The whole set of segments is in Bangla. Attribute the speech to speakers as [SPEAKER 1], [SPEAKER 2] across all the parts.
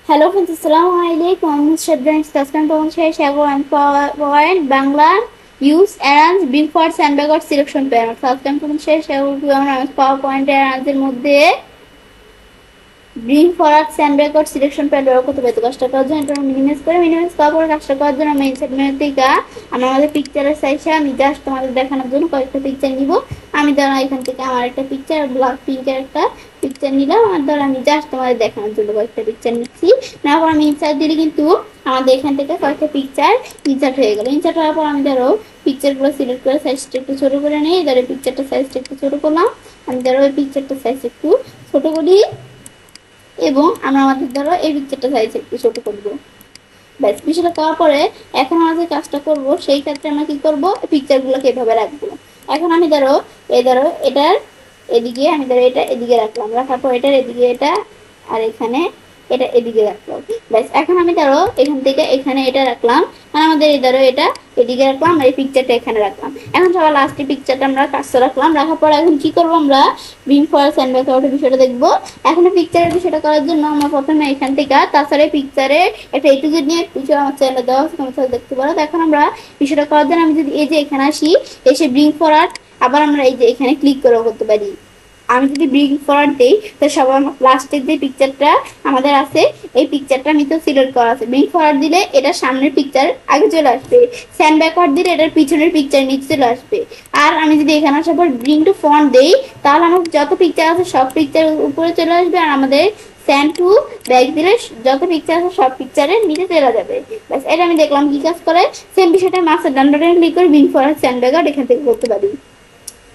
[SPEAKER 1] Hello friends, Assalamualaikum. I'm Shadran Taskan Ponshay Shago and Point Bangla use and bring forwards and backwards selection panel. Taskan Ponshay Shago PowerPoint and the Mudde bring forward send backward selection pad ব্যবহার করতে পারি। তো কাজটা করার জন্য এটা মিনিমাইজ করার পর কাজটা করার জন্য আমি ইনসার্ট মেনু থেকে আমাদের পিকচারের সাইজে আমি জাস্ট তোমাদের দেখানোর জন্য কয়েকটা পিকচার নিব। আমি ধরো এখান থেকে আমার একটা পিকচার ব্ল্যাক পিঙ্কের একটা পিকচার নিলাম, আর ধরো আমি জাস্ট তোমাদের দেখানোর জন্য কয়েকটা পিকচার নিচ্ছি। তারপর আমি ইনসার্ট দিলে কিন্তু আমাদের এখান থেকে কয়েকটা পিকচার ইনসার্ট হয়ে গেল। ইনসার্ট হওয়ার পর আমি ধরো পিকচারগুলো সিলেক্ট করে সাইজটা একটু ছোটো করে নিই। ধরো পিকচারটা সাইজটা একটু ছোটো করলাম, আমি ধরো ওই পিকচারটা সাইজ একটু ছোটো করি এবং আমরা আমাদের ধরো এই পিকচারটা সাইজ একটু ছোট করবো। ব্যাস বিষয়টা করার পরে এখন আমাদের কাজটা করব, সেই ক্ষেত্রে আমরা কি করব, পিকচারগুলোকে এভাবে রাখবো। এখন আমি ধরো এটার এদিকে আমি ধরো এটা এদিকে রাখলাম, রাখার পর এটার এদিকে এটা আর এখানে এটা এদিকে রাখলাম। ব্যাস এখন আমি ধরো এখান থেকে এখানে এটা রাখলাম, আর আমাদের এই ধরো এটা এদিকে রাখলাম, আর এই পিকচারটা এখানে রাখলাম। এখন সবার লাস্টে পিকচারটা আমরা কাজটা রাখলাম, রাখার পর এখন কি করবো, আমরা ব্রিং ফরওয়ার্ড স্যান্ড ব্যাকওয়ার্ড বিষয়টা দেখবো। এখন পিকচারের বিষয়টা করার জন্য আমরা প্রথমে এখান থেকে তাছাড়া পিকচারে একটা এ টু জেড নিয়ে পিছনে আমার চ্যানেলে দেওয়া আছে, তোমার দেখতে পারো। এখন আমরা বিষয়টা করার জন্য আমি যদি এই যে এখানে আসি, এসে ব্রিং ফরওয়ার্ড আবার আমরা এই যে এখানে ক্লিক করে করতে পারি। আমি যদি ব্রিং ফরওয়ার্ড দেই তো সবার লাস্টের যে পিকচারটা আমাদের আছে এই পিকচারটা আমি তো সিলেক্ট করা আছে। ব্রিং ফরওয়ার্ড দিলে এটা সামনের পিকচার আগে চলে আসবে, স্যান্ড ব্যাকওয়ার্ড দিলে এটার পিছনের পিকচার নিচে চলে আসবে। আর আমি যদি এখানে আসার পর ব্রিং টু ফ্রন্ট দেই তাহলে আমার যত পিকচার আছে সব পিকচার উপরে চলে আসবে, আর আমাদের স্যান্ড টু ব্যাক দিলে যত পিকচার আছে সব পিকচারের নিচে চলে যাবে। ব্যাস এটা আমি দেখলাম কি কাজ করে। সেম বিষয়টা মাস্টার ডান বাটনে ক্লিক করে ব্রিং ফরওয়ার্ড স্যান্ড ব্যাকওয়ার্ড এখান থেকে করতে পারি।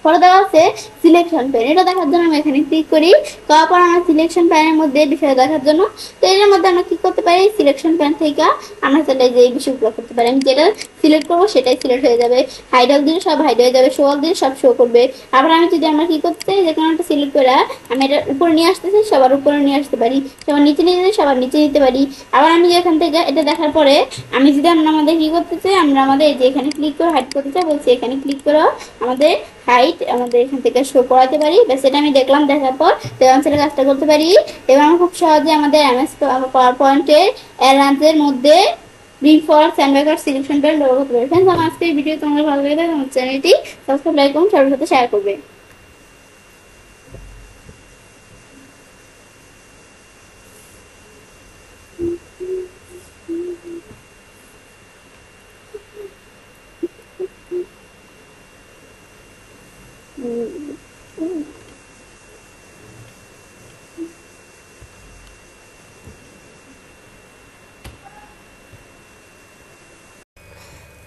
[SPEAKER 1] পরে দেওয়া আছে সিলেকশন প্যান, এটা দেখার জন্য আমি এখানে ক্লিক করি। তারপর আমার সিলেকশন প্যানের মধ্যে বিষয় দেখার জন্য তো এর মধ্যে আমরা কি করতে পারি, সিলেকশন প্যান থেকে আমরা চাইলে যে এই বিষয়গুলো করতে পারি। আমি যেটা সিলেক্ট করবো সেটাই সিলেক্ট হয়ে যাবে, হাইডল দিলে সব হাইড হয়ে যাবে, শোয়াল দিলে সব শো করবে। আবার আমি যদি আমরা কি করতে চাই, যে কোনো একটা সিলেক্ট করে আমি এটা উপরে নিয়ে আসতে চাই, সবার উপরে নিয়ে আসতে পারি, সবার নিচে নিয়ে যেতে সবার নিচে নিতে পারি। আবার আমি এখান থেকে এটা দেখার পরে আমি যদি আমরা আমাদের কি করতে চাই, আমরা আমাদের এই যে এখানে ক্লিক করে হাইড করতে চাই, বলছি এখানে ক্লিক করে আমাদের হাইট আমাদের এখান থেকে শো করাতে পারি। ব্যাস এটা আমি দেখলাম, দেখার পর দেওয়াঞ্চলের কাজটা করতে পারি এবং আমরা খুব সহজে আমাদের এমএস পাওয়ার পয়েন্টের অ্যালান্সের মধ্যে bring forward send backward selection pane ব্যবহার করতে পারি। ফ্রেন্ডস, আমার আজকে এই ভিডিও তোমাদের ভালো লাগে থাকে আমার চ্যানেলটি সাবস্ক্রাইব, লাইক করুন, সবার সাথে শেয়ার করবে।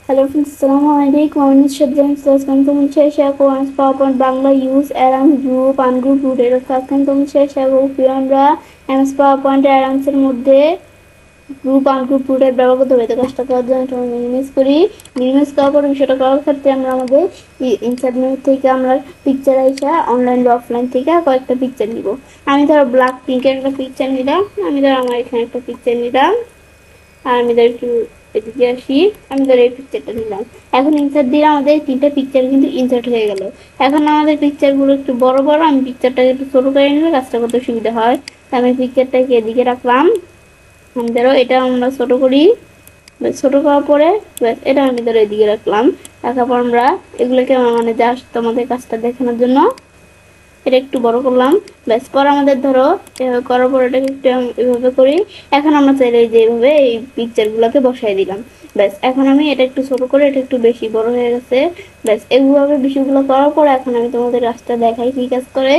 [SPEAKER 1] Hello friends, Assalamualaikum. I'm Shadran Taskan Ponshay Shago and PowerPoint Bangla use around group ungroup rooted Taskan Ponshay Shago আমরা এমএস পাওয়ারপয়েন্ট অ্যারামসের মধ্যে গ্রুপ আনগ্রুপ রুটের ব্যবহার করতে হবে। তো কাজটা করার জন্য আমরা মিনিমাইজ করি। মিনিমাইজ করার পর বিষয়টা করার ক্ষেত্রে আমরা আমাদের ইনসার্ট মেনু থেকে আমরা পিকচার আইসা অনলাইন বা অফলাইন থেকে কয়েকটা পিকচার নিব। আমি ধরো ব্ল্যাক পিঙ্কের একটা পিকচার নিলাম, আমি ধরো আমার এখানে একটা পিকচার নিলাম, আর আমি ধরো একটু এদিকে আসি, আমি ধরো এই পিকচারটা নিলাম। এখন ইনসার্ট দিলে আমাদের তিনটা পিকচার কিন্তু ইনসার্ট হয়ে গেল। এখন আমাদের পিকচারগুলো একটু বড় বড়, আমি পিকচারটাকে একটু ছোটো করে নিলে কাজটা করতে সুবিধা হয়। আমি পিকচারটাকে এদিকে রাখলাম, আমি ধরো এটা আমরা ছোট করি, ছোট করার পরে এটা আমি ধরো এদিকে রাখলাম। রাখার পর আমরা এগুলোকে মানে জাস্ট তোমাদের কাজটা দেখানোর জন্য এটা একটু বড় করলাম। ব্যাস পর আমাদের ধরো এভাবে করার পর এটাকে একটু এভাবে করি। এখন আমরা চাইলে যে এইভাবে এই পিকচারগুলোকে বসাই দিলাম। ব্যাস এখন আমি এটা একটু ছোট করে এটা একটু বেশি বড় হয়ে গেছে। ব্যাস এইভাবে বিষয়গুলো করার পর এখন আমি তোমাদের কাজটা দেখাই কি কাজ করে।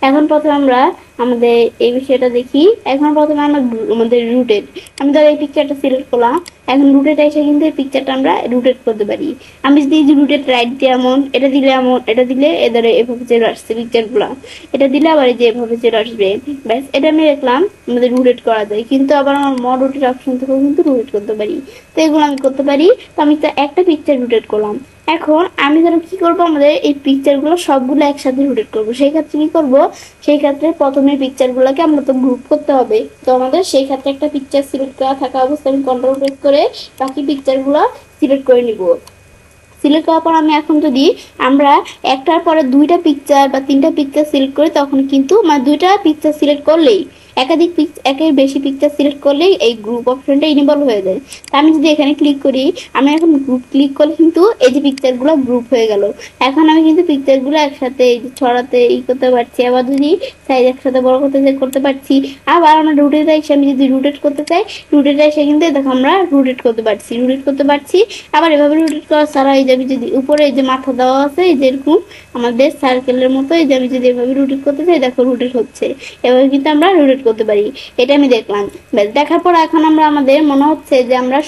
[SPEAKER 1] এখন প্রথমে আমরা আমাদের এই বিষয়টা দেখি। এখন প্রথমে আমরা আমাদের রুটেড, আমি ধরো এই পিকচারটা সিলেক্ট করলাম। এখন রুটেড এসে কিন্তু এই পিকচারটা আমরা রুটেড করতে পারি। আমি যদি রুটেড রাইট দিয়ে এমন এটা দিলে এমন এটা দিলে এদের এভাবে চলে আসছে পিকচারগুলো, এটা দিলে আবার এই যে এভাবে চলে আসবে। ব্যাস এটা আমি দেখলাম আমাদের রুটেড করা যায়, কিন্তু আবার আমার মড রুটেড অপশন থেকেও কিন্তু রুটেড করতে পারি। তো এগুলো আমি করতে পারি। তো আমি তো একটা পিকচার রুটেড করলাম। এখন আমি ধরো কি করব, আমাদের এই পিকচারগুলো সবগুলো একসাথে রোটেট করব। সেই ক্ষেত্রে কি করব, সেই ক্ষেত্রে প্রথমে পিকচারগুলোকে আমরা তো গ্রুপ করতে হবে। তো আমাদের সেই ক্ষেত্রে একটা পিকচার সিলেক্ট করা থাকা অবস্থায় আমি কন্ট্রোল প্রেস করে বাকি পিকচারগুলো সিলেক্ট করে নিব। সিলেক্ট করার পর আমি এখন যদি আমরা একটার পরে দুইটা পিকচার বা তিনটা পিকচার সিলেক্ট করি, তখন কিন্তু মানে দুইটা পিকচার সিলেক্ট করলেই একের বেশি পিকচার সিলেক্ট করলেই এই গ্রুপ অপশনটা ইনেবল হয়ে যায়। তা আমি যদি এখানে ক্লিক করি, আমি এখন গ্রুপ ক্লিক করলে কিন্তু এই যে পিকচারগুলো গ্রুপ হয়ে গেল। এখন আমি কিন্তু পিকচারগুলো একসাথে ছড়াতে করতে পারছি, আবার যদি সাইজ একসাথে বড় করতে পারছি। আবার আমরা রুটেট এসে আমি যদি রুটেট করতে চাই, রুটেট এসে কিন্তু দেখো আমরা রুটেট করতে পারছি। আবার এভাবে রুটেট করা ছাড়া এই যে আমি যদি উপরে এই যে মাথা দেওয়া আছে, এই যেরকম আমাদের সার্কেলের মতো, এই যে আমি যদি এভাবে রুটেট করতে চাই, দেখো রুটেট হচ্ছে। এভাবে কিন্তু আমরা রুটেট করতে পারি। এটা আমি দেখলাম। দেখার পর এখন আমাদের মনে হচ্ছে যে আমরা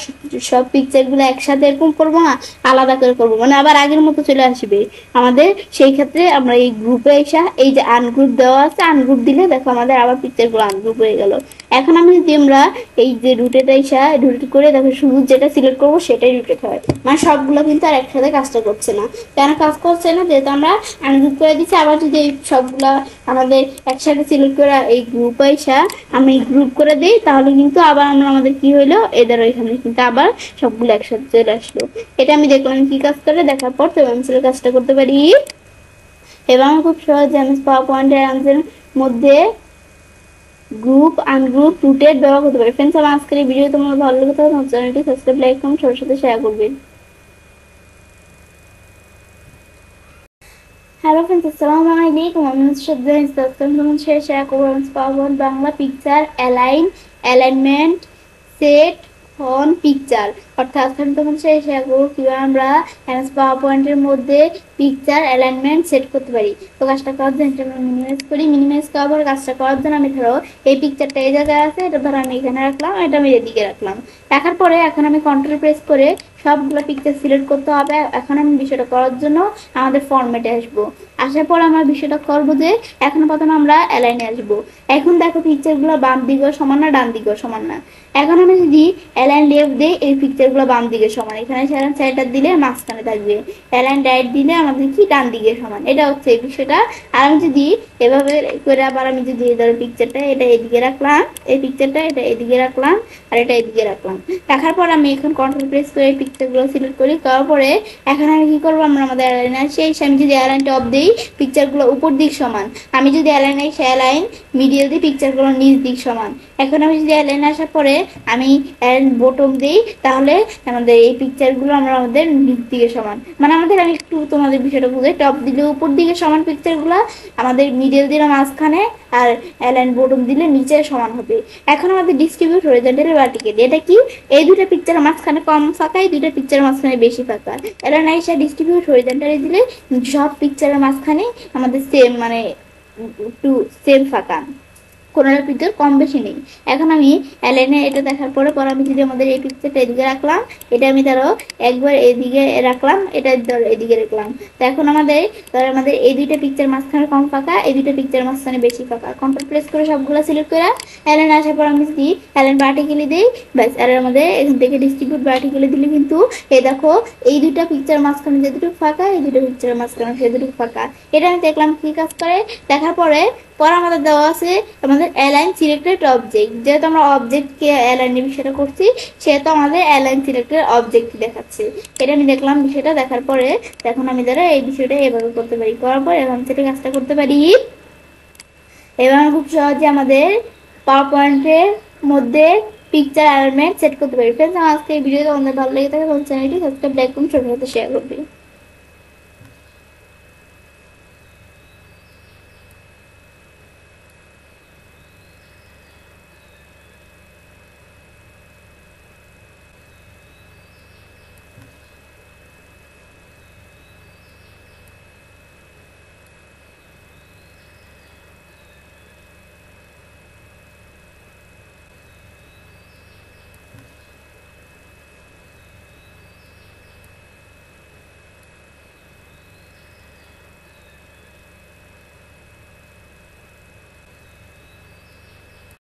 [SPEAKER 1] সব পিকচারগুলো একসাথে এরকম করবো না, আলাদা করে করবো, মানে আবার আগের মতো চলে আসবে আমাদের। সেই ক্ষেত্রে আমরা এই গ্রুপে এসে এই যে আনগ্রুপ দেওয়া আছে, আনগ্রুপ দিলে দেখো আমাদের আবার পিকচারগুলো আনগ্রুপ হয়ে গেল। এখন আমি যদি আমরা এই যে রুটেট এসে রুটেট করে দেখো শুধু যেটা সিলেক্ট করবো সেটাই রুটেট হয়, মানে সবগুলো কিন্তু আর একসাথে কাজটা করছে না। কেন কাজ করছে না? যেহেতু আমরা আনগ্রুপ করে দিচ্ছি। আবার যদি এই সবগুলা আমাদের একসাথে সিলেক্ট করে এই গ্রুপ এসে আমি গ্রুপ করে দিই, তাহলে কিন্তু আবার আমাদের কি হইলো, এদের ওইখানে কিন্তু আবার সবগুলো একসাথে চলে আসলো। এটা আমি দেখলাম কি কাজ করে। দেখার পর তো আমি কাজটা করতে পারি। এবং খুব সহজে আমি পাওয়ার পয়েন্টের আনসারের মধ্যে গ্রুপ আনগ্রুপ রুটেট ব্যবহার করতে পারি। ফ্রেন্ডস, আমার আজকের এই ভিডিও তোমার ভালো লাগে তাহলে আমার চ্যানেলটি সাবস্ক্রাইব, লাইক, কমেন্ট সবার সাথে শেয়ার করবেন। হ্যালো ফ্রেন্ডস, আসসালামু আলাইকুম। আমি শেয়ার করবো power Bangla picture alignment set on picture, অর্থাৎ তখন শেয়ার করবো কিভাবে আমরা এমএস পাওয়ার পয়েন্টের মধ্যে পিকচার অ্যালাইনমেন্ট সেট করতে পারি। তো কাজটা করার জন্য আমরা মিনিমাইজ করার পর কাজটা করার জন্য আমি ধরো এই পিকচারটা এই জায়গায় আছে, এটা ধরো আমি এখানে রাখলাম, এটা আমি এদিকে রাখলাম। রাখার পরে এখন আমি কন্ট্রোল প্রেস করে সবগুলো পিকচার সিলেক্ট করতে হবে। এখন আমি বিষয়টা করার জন্য আমাদের ফরম্যাটে আসবো। আসার পর আমরা বিষয়টা করবো যে এখন প্রথমে আমরা অ্যালাইনে আসবো। এখন দেখো পিকচারগুলো বাম দিকেও সমান না, ডান দিকেও সমান না। এখন আমি যদি অ্যালাইন লেফট দিই, এই পিকচারগুলো বাম দিকে সমান, এখানে সেন্টার দিলে মাঝখানে থাকবে। অ্যালাইন রাইট দিলে আমাদের কি ডান দিকে সমান, এটা হচ্ছে এই বিষয়টা। আর আমি যদি এভাবে করে আবার আমি যদি ধরো পিকচারটা এটা এদিকে রাখলাম, এই পিকচারটা এটা এদিকে রাখলাম, আর এটা এদিকে রাখলাম। রাখার পর আমি এখন কন্ট্রোল প্রেস করে এই পিকচারগুলো সিলেক্ট করি। করার পরে এখন আমি কি করবো, আমরা আমাদের অ্যালাইন আসি। আমি যদি অ্যালাইনটা অফ দিই, পিকচারগুলো উপর দিক সমান। আমি যদি অ্যালাইন আসি, অ্যালাইন মিডিয়াল দিই, পিকচারগুলো নিচ দিক সমান। এখন আমি যদি অ্যালাইন আসার পরে আমি বটম দিই, তাহলে আমাদের এই পিকচারগুলো আমাদের নিচ দিকে সমান। মানে আমাদের আমি একটু তোমাদের বিষয়টা বুঝাই, টপ দিলে উপর দিকে সমান পিকচারগুলো, আমাদের মিডিল দিলে মাঝখানে, আর অ্যালাইন বটম দিলে নিচে সমান হবে। এখন আমাদের ডিস্ট্রিবিউট হরিজন্টালি ভার্টিক্যালি, এটা কি এই দুটো পিকচারের মাঝখানে কম ফাঁকা, এই দুটো পিকচারের মাঝখানে বেশি ফাঁকা। অ্যালাইন আইসা ডিস্ট্রিবিউট হরিজন্টালি দিলে সব পিকচারের মাঝখানে আমাদের সেম, মানে একটু সেম ফাঁকা, কোনো পিকচার কম বেশি নেই। এখন আমি অ্যালাইনে এটা দেখার পরে আমি যদি আমাদের এই পিকচারটা এদিকে রাখলাম, এটা আমি ধরো একবার এদিকে রাখলাম, এটা ধরো এদিকে রাখলাম। তো এখন আমাদের এই দুইটা পিকচার মাঝখানে কম ফাঁকা, এই দুইটা পিকচার মাঝখানে বেশি ফাঁকা। কন্ট্রোল প্রেস করে সবগুলো সিলেক্ট করে অ্যালাইন আসার পর আমি যদি অ্যালাইন ভার্টিক্যালি দিই, ব্যাস। আর আমাদের এখান থেকে ডিস্ট্রিবিউট ভার্টিক্যালি দিলে কিন্তু এই দেখো এই দুইটা পিকচার মাঝখানে যে দুটো ফাঁকা, এই দুটো পিকচারের মাঝখানে সে দুটো ফাঁকা। এটা আমি দেখলাম কি কাজ করে। দেখার পরে আমাদের দেওয়া আছে আমাদের অ্যালাইন সিলেক্টেড অবজেক্ট। যেহেতু আমরা অবজেক্টকে অ্যালাইনের বিষয়টা করছি, সেহেতু আমাদের অ্যালাইন সিলেক্টেড অবজেক্ট দেখাচ্ছে। এটা আমি দেখলাম বিষয়টা। দেখার পরে এখন আমি ধরো এই বিষয়টা এভাবে করতে পারি। করার পর এখন সেটা কাজটা করতে পারি। এবং খুব সহজে আমাদের পাওয়ার পয়েন্টের মধ্যে পিকচার অ্যালাইনমেন্ট সেট করতে পারি। ফ্রেন্ডস, আজকে এই ভিডিওটা তোমাদের ভালো লেগে থাকে চ্যানেলটি সাবস্ক্রাইব, লাইক, কমেন্ট সবার সাথে শেয়ার করবে।